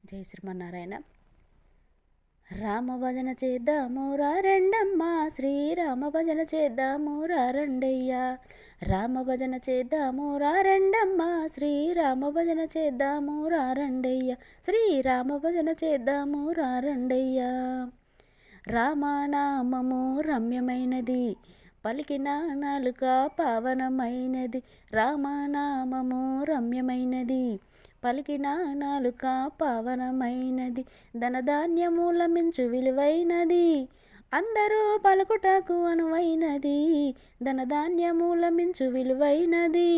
జై శ్రీమన్నారాయణ. రామ భజన చేద్దాము రా రెండమ్మ, శ్రీరామ భజన చేద్దాము రా రెండయ్యా. రామ భజన చేద్దాము రా రెండమ్మ, శ్రీరామ భజన చేద్దాము రా రెండయ్యా. శ్రీరామ భజన చేద్దాము రా రెండయ్యా. రామనామము రమ్యమైనది, పలికిన నాలుక పావనమైనది. రామనామము రమ్యమైనది, పలికిన నాలుక పావనమైనది. ధనధాన్యముల మించు విలువైనది, అందరూ పలుకుటకు అనువైనది. ధనధాన్యముల మించు విలువైనది,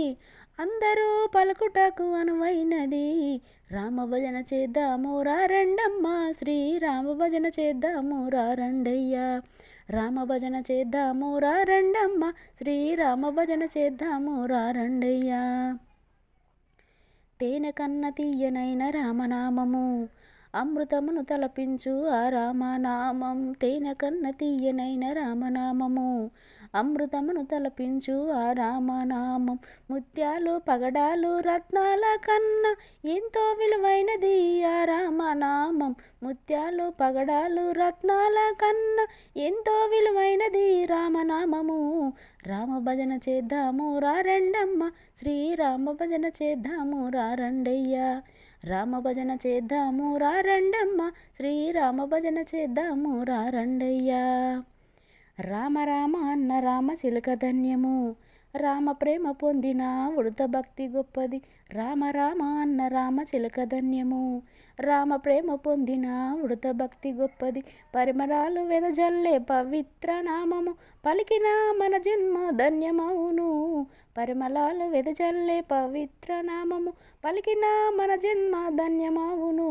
అందరూ పలుకుటకు అనువైనది. రామ భజన చేద్దాము రా రెండమ్మ, శ్రీరామ భజన చేద్దాము రా రెండయ్యా. రామ భజన చేద్దాము రా రెండమ్మ, శ్రీరామ భజన చేద్దాము రా రెండయ్యా. తేనె కన్న తీయనైన రామనామము, అమృతమును తలపించు ఆ రామనామం. తేనె కన్న తీయనైన రామనామము, అమృతమును తలపించు ఆ రామనామం. ముత్యాలు పగడాలు రత్నాల కన్నా ఎంతో విలువైనది ఆ రామనామం. ముత్యాలు పగడాలు రత్నాల కన్నా ఎంతో విలువైనది రామనామము. రామ భజన చేద్దాము రా రెండమ్మ, శ్రీరామ భజన చేద్దాము రా రెండయ్యా. రామ భజన చేద్దాము రా రెండమ్మ, శ్రీరామ భజన చేద్దాము రా రెండయ్యా. రామ రామ అన్న రామ చిలుక ధన్యము, రామ ప్రేమ పొందిన ఉడత భక్తి గొప్పది. రామ రామ అన్న రామ చిలుక ధన్యము, రామ ప్రేమ పొందిన ఉడత భక్తి గొప్పది. పరిమళాలు వెదజల్లే పవిత్ర నామము, పలికిన మన జన్మ ధన్యమవును. పరిమళాలు వెదజల్లే పవిత్ర నామము, పలికిన మన జన్మ ధన్యమవును.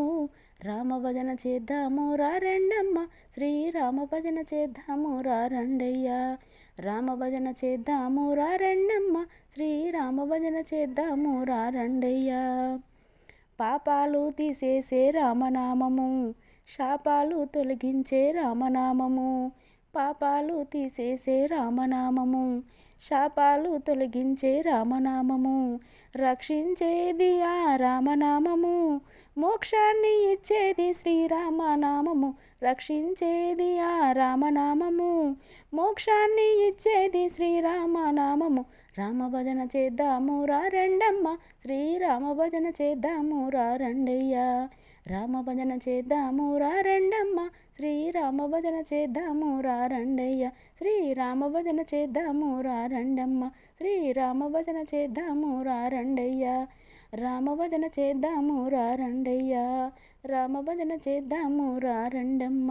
రామ భజన చేద్దాము రా రెండమ్మ, శ్రీరామ భజన చేద్దాము రా రెండయ్యా. రామ భజన చేద్దాము రా రెండమ్మ, శ్రీరామ భజన చేద్దాము రా రెండయ్యా. పాపాలు తీసేసే రామనామము, శాపాలు తొలగించే రామనామము. పాపాలు తీసేసే రామనామము, శాపాలు తొలగించే రామనామము. రక్షించేది ఆ రామనామము, మోక్షాన్ని ఇచ్చేది శ్రీరామనామము. రక్షించేది ఆ రామనామము, మోక్షాన్ని ఇచ్చేది శ్రీరామనామము. రామ భజన చేద్దాము రా రెండమ్మ, శ్రీరామ భజన చేద్దాము రా రెండయ్యా. రామ భజన చేద్దాము రా రెండమ్మ, శ్రీరామ భజన చేద్దాము రా రెండయ్యా. శ్రీరామ భజన చేద్దాము రా రెండమ్మ, శ్రీరామ భజన చేద్దాము రా రెండయ్యా. రామ భజన చేద్దాము రా రెండయ్యా. రామ భజన చేద్దాము రా రెండమ్మ.